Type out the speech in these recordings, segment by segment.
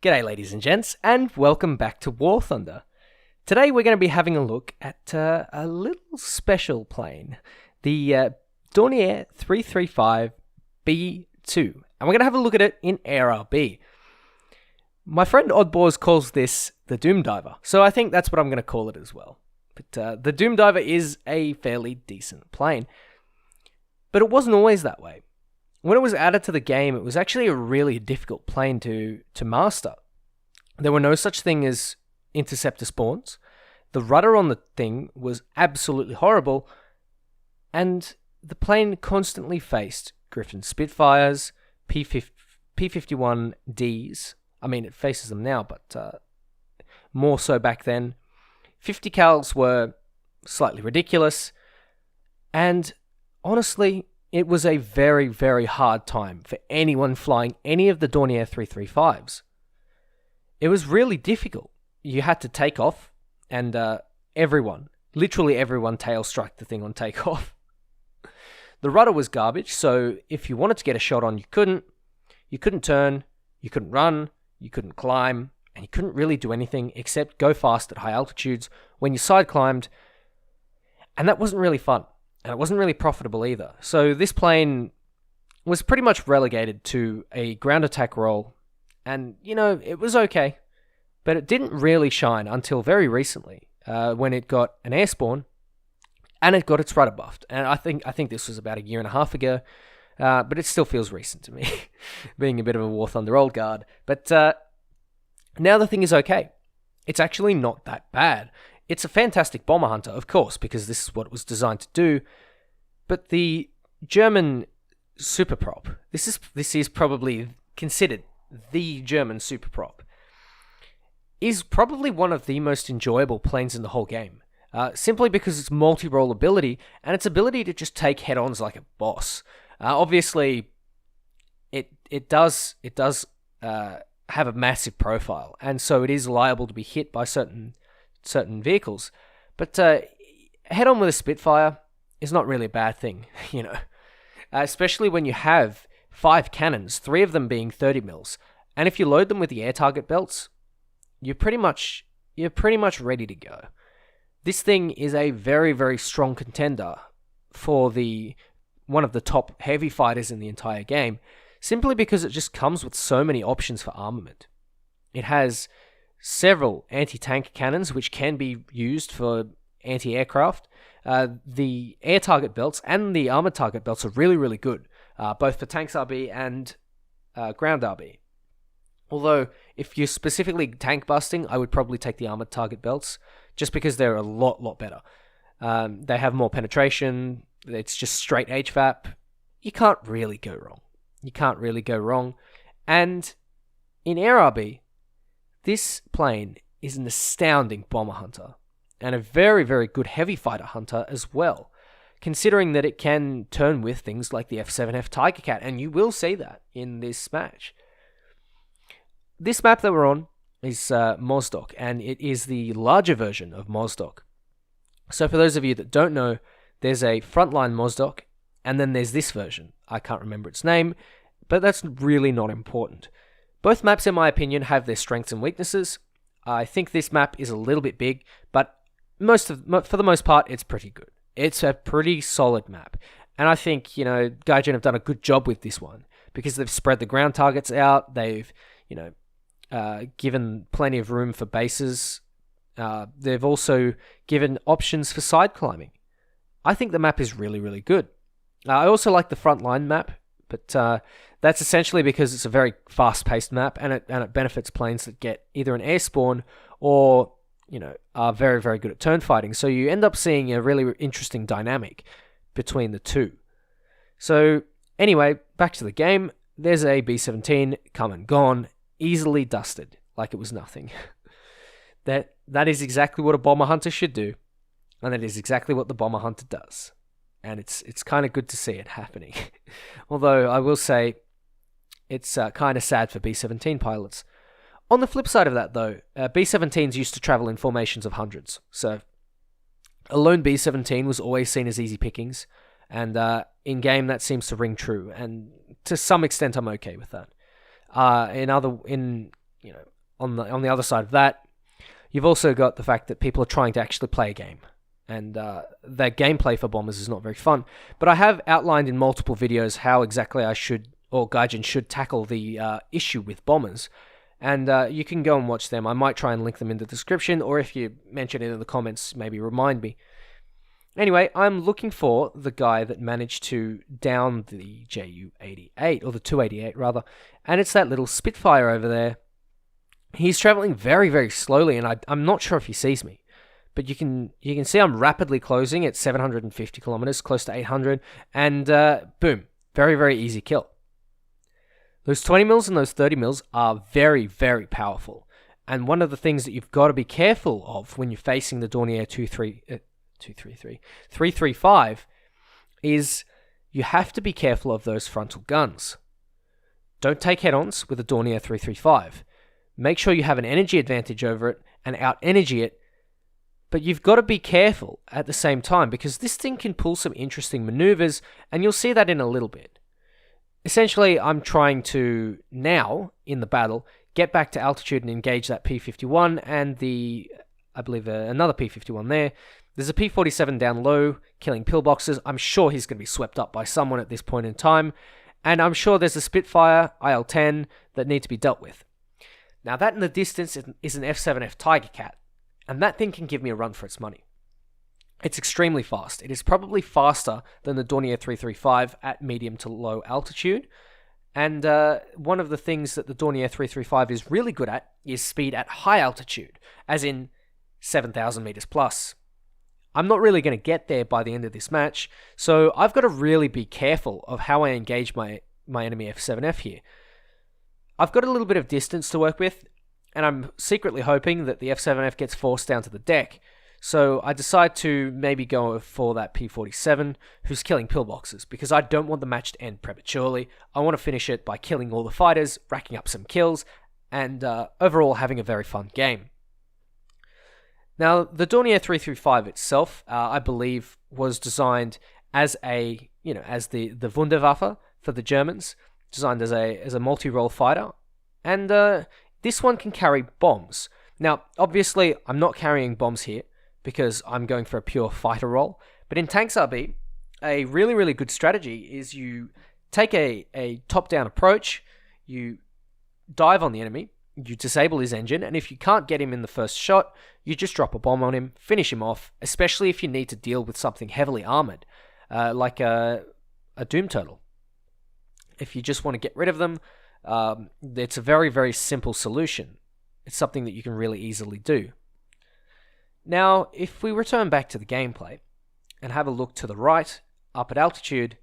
G'day ladies and gents, and welcome back to War Thunder. Today we're going to be having a look at a little special plane, the Dornier 335 B2, and we're going to have a look at it in ARB. My friend Oddbors calls this the Doom Diver, so I think that's what I'm going to call it as well. But the Doom Diver is a fairly decent plane, but it wasn't always that way. When it was added to the game, it was actually a really difficult plane to master. There were no such thing as interceptor spawns. The rudder on the thing was absolutely horrible, and the plane constantly faced Griffin Spitfires, P-51Ds. I mean, it faces them now, but more so back then. 50 cals were slightly ridiculous, and honestly, it was a very, very hard time for anyone flying any of the Dornier 335s. It was really difficult. You had to take off, and literally everyone tail struck the thing on takeoff. The rudder was garbage, so if you wanted to get a shot on, you couldn't. You couldn't turn, you couldn't run, you couldn't climb, and you couldn't really do anything except go fast at high altitudes when you side climbed, and that wasn't really fun. And it wasn't really profitable either. So this plane was pretty much relegated to a ground attack role. And, it was okay. But it didn't really shine until very recently, when it got an air spawn and it got its rudder buffed. And I think this was about a year and a half ago. But it still feels recent to me, being a bit of a War Thunder old guard. But now the thing is okay. It's actually not that bad. It's a fantastic bomber hunter, of course, because this is what it was designed to do. But the German superprop, this is probably considered the German superprop, is probably one of the most enjoyable planes in the whole game. Simply because its multi-role ability and its ability to just take head-ons like a boss. Obviously, it does have a massive profile, and so it is liable to be hit by certain vehicles, but head-on with a Spitfire is not really a bad thing, especially when you have 5 cannons, 3 of them being 30 mils, and if you load them with the air target belts, you're pretty much ready to go. This thing is a very, very strong contender for one of the top heavy fighters in the entire game, simply because it just comes with so many options for armament. It has several anti-tank cannons, which can be used for anti-aircraft. The air target belts and the armored target belts are really, really good, both for tanks RB and ground RB. Although, if you're specifically tank busting, I would probably take the armored target belts, just because they're a lot better. They have more penetration, it's just straight HVAP. You can't really go wrong. And in air RB, this plane is an astounding bomber hunter, and a very, very good heavy fighter hunter as well, considering that it can turn with things like the F7F Tiger Cat, and you will see that in this match. This map that we're on is Mozdok, and it is the larger version of Mozdok. So for those of you that don't know, there's a frontline Mozdok, and then there's this version. I can't remember its name, but that's really not important. Both maps, in my opinion, have their strengths and weaknesses. I think this map is a little bit big, but for the most part, it's pretty good. It's a pretty solid map. And I think, Gaijin have done a good job with this one, because they've spread the ground targets out, they've, given plenty of room for bases. They've also given options for side climbing. I think the map is really, really good. I also like the frontline map, but that's essentially because it's a very fast-paced map, and it benefits planes that get either an air spawn or are very, very good at turn fighting. So you end up seeing a really interesting dynamic between the two. So anyway, back to the game. There's a B-17 come and gone, easily dusted like it was nothing. That is exactly what a bomber hunter should do, and that is exactly what the bomber hunter does. And it's kind of good to see it happening. Although I will say it's kind of sad for B-17 pilots. On the flip side of that, though, B-17s used to travel in formations of hundreds. So a lone B-17 was always seen as easy pickings, and in-game that seems to ring true. And to some extent, I'm okay with that. In on the other side of that, you've also got the fact that people are trying to actually play a game. And that gameplay for bombers is not very fun. But I have outlined in multiple videos how exactly I should, or Gaijin should, tackle the issue with bombers. And you can go and watch them. I might try and link them in the description, or if you mention it in the comments, maybe remind me. Anyway, I'm looking for the guy that managed to down the Ju-88, or the 288 rather, and it's that little Spitfire over there. He's traveling very, very slowly, and I'm not sure if he sees me. But you can see I'm rapidly closing at 750 kilometers, close to 800, and boom, very, very easy kill. Those 20 mils and those 30 mils are very, very powerful. And one of the things that you've got to be careful of when you're facing the Dornier 335 is you have to be careful of those frontal guns. Don't take head-ons with a Dornier 335. Make sure you have an energy advantage over it and out-energy it. But you've got to be careful at the same time, because this thing can pull some interesting maneuvers, and you'll see that in a little bit. Essentially, I'm trying to, now, in the battle, get back to altitude and engage that P-51 and I believe another P-51 there. There's a P-47 down low, killing pillboxes. I'm sure he's going to be swept up by someone at this point in time. And I'm sure there's a Spitfire, IL-10, that need to be dealt with. Now, that in the distance is an F-7F Tiger Cat. And that thing can give me a run for its money. It's extremely fast. It is probably faster than the Dornier 335 at medium to low altitude. And one of the things that the Dornier 335 is really good at is speed at high altitude, as in 7,000 meters plus. I'm not really going to get there by the end of this match, so I've got to really be careful of how I engage my enemy F7F here. I've got a little bit of distance to work with, and I'm secretly hoping that the F7F gets forced down to the deck. So I decide to maybe go for that P-47, who's killing pillboxes, because I don't want the match to end prematurely. I want to finish it by killing all the fighters, racking up some kills, and overall having a very fun game. Now, the Dornier 335 itself, I believe, was designed as the Wunderwaffe for the Germans, designed as a multi-role fighter, and this one can carry bombs. Now, obviously, I'm not carrying bombs here because I'm going for a pure fighter role. But in Tanks RB, a really, really good strategy is you take a top-down approach, you dive on the enemy, you disable his engine, and if you can't get him in the first shot, you just drop a bomb on him, finish him off, especially if you need to deal with something heavily armored, like a Doom Turtle. If you just want to get rid of them, it's a very, very simple solution. It's something that you can really easily do. Now, if we return back to the gameplay and have a look to the right, up at altitude,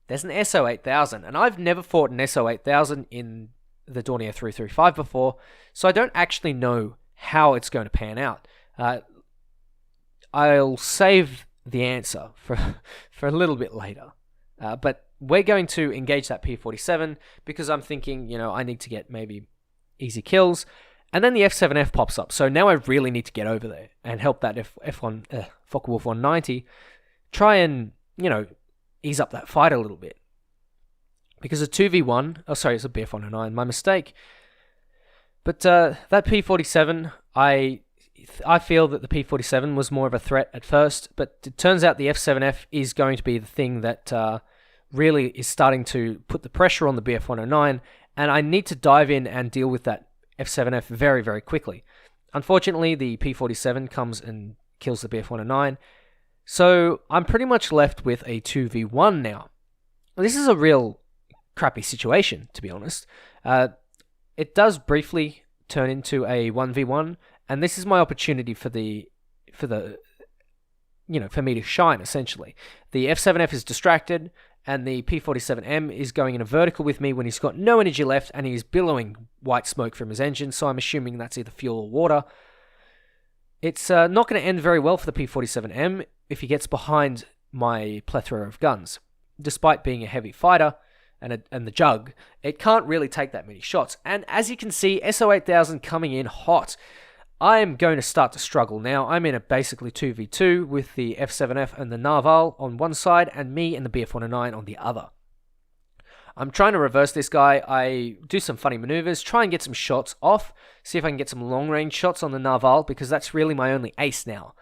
there's an SO-8000, and I've never fought an SO-8000 in the Dornier 335 before, so I don't actually know how it's going to pan out. I'll save the answer for a little bit later, but we're going to engage that P-47 because I'm thinking, I need to get maybe easy kills. And then the F7F pops up, so now I really need to get over there and help that Focke-Wulf 190 try and, ease up that fight a little bit. Because a 2v1, it's a BF-109, my mistake. But that P-47, I feel that the P-47 was more of a threat at first, but it turns out the F7F is going to be the thing that really is starting to put the pressure on the BF-109, and I need to dive in and deal with that F7F very, very quickly. Unfortunately, the P-47 comes and kills the BF-109, so I'm pretty much left with a 2v1 now. This is a real crappy situation, to be honest. It does briefly turn into a 1v1, and this is my opportunity for me to shine, essentially. The F7F is distracted, and the P-47M is going in a vertical with me when he's got no energy left, and he's billowing white smoke from his engine, so I'm assuming that's either fuel or water. It's not going to end very well for the P-47M if he gets behind my plethora of guns. Despite being a heavy fighter and the Jug, it can't really take that many shots. And as you can see, SO-8000 coming in hot. I am going to start to struggle now. I'm in a basically 2v2 with the F7F and the Narval on one side and me and the BF-109 on the other. I'm trying to reverse this guy. I do some funny maneuvers, try and get some shots off, see if I can get some long-range shots on the Narval, because that's really my only ace now.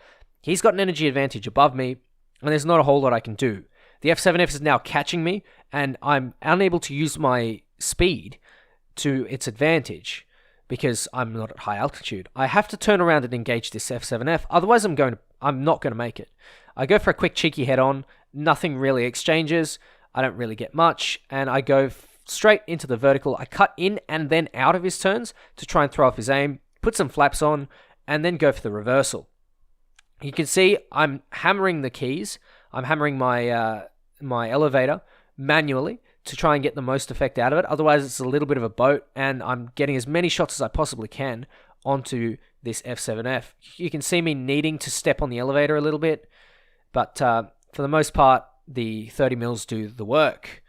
He's got an energy advantage above me, and there's not a whole lot I can do. The F7F is now catching me, and I'm unable to use my speed to its advantage because I'm not at high altitude. I have to turn around and engage this F7F, otherwise I'm not going to make it. I go for a quick cheeky head-on, nothing really exchanges, I don't really get much, and I go straight into the vertical. I cut in and then out of his turns to try and throw off his aim, put some flaps on, and then go for the reversal. You can see I'm hammering the keys. I'm hammering my my elevator manually to try and get the most effect out of it. Otherwise, it's a little bit of a boat, and I'm getting as many shots as I possibly can onto this F7F. You can see me needing to step on the elevator a little bit, but for the most part, the 30 mils do the work.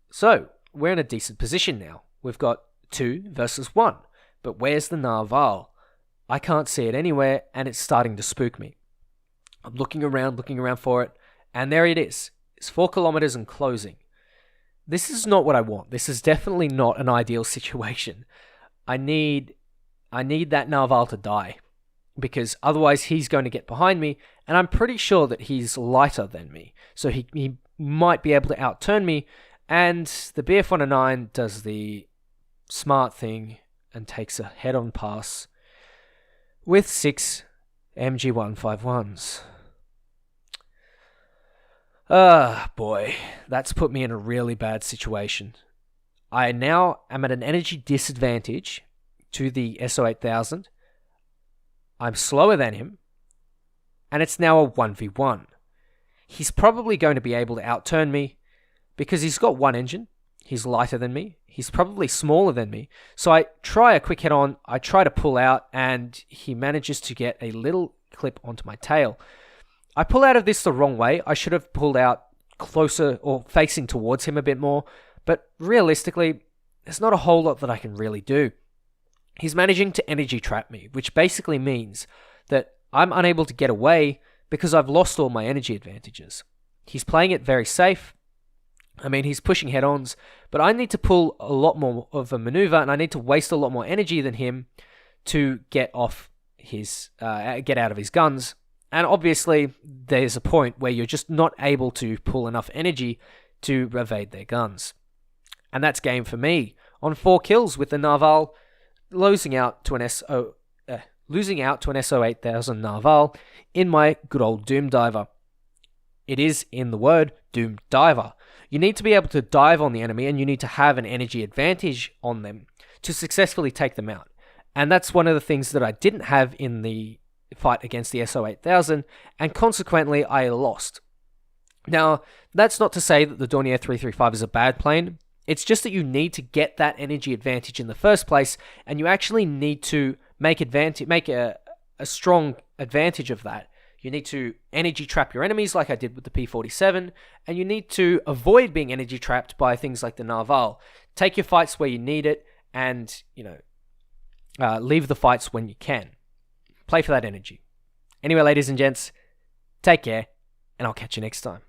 So, we're in a decent position now. We've got 2 versus 1, but where's the Narval? I can't see it anywhere, and it's starting to spook me. I'm looking around for it, and there it is. It's 4 kilometers and closing. This is not what I want. This is definitely not an ideal situation. I need that Narval to die, because otherwise he's going to get behind me, and I'm pretty sure that he's lighter than me, so he might be able to outturn me, and the BF-109 does the smart thing and takes a head-on pass with 6 MG151s. Boy, that's put me in a really bad situation. I now am at an energy disadvantage to the SO8000. I'm slower than him, and it's now a 1v1. He's probably going to be able to outturn me because he's got 1 engine, he's lighter than me, he's probably smaller than me. So I try a quick head-on, I try to pull out, and he manages to get a little clip onto my tail. I pull out of this the wrong way. I should have pulled out closer or facing towards him a bit more, but realistically, there's not a whole lot that I can really do. He's managing to energy trap me, which basically means that I'm unable to get away because I've lost all my energy advantages. He's playing it very safe. I mean, he's pushing head-ons, but I need to pull a lot more of a maneuver, and I need to waste a lot more energy than him to get off his, get out of his guns. And obviously, there's a point where you're just not able to pull enough energy to evade their guns. And that's game for me. On 4 kills with the Narval, losing out to an SO8000 Narval in my good old Doom Diver. It is in the word Doom Diver. You need to be able to dive on the enemy, and you need to have an energy advantage on them to successfully take them out. And that's one of the things that I didn't have in the fight against the SO8000, and consequently I lost. Now, that's not to say that the Dornier 335 is a bad plane. It's just that you need to get that energy advantage in the first place, and you actually need to make a strong advantage of that. You need to energy trap your enemies like I did with the P-47, and you need to avoid being energy trapped by things like the Narval. Take your fights where you need it, and leave the fights when you can. Play for that energy. Anyway, ladies and gents, take care, and I'll catch you next time.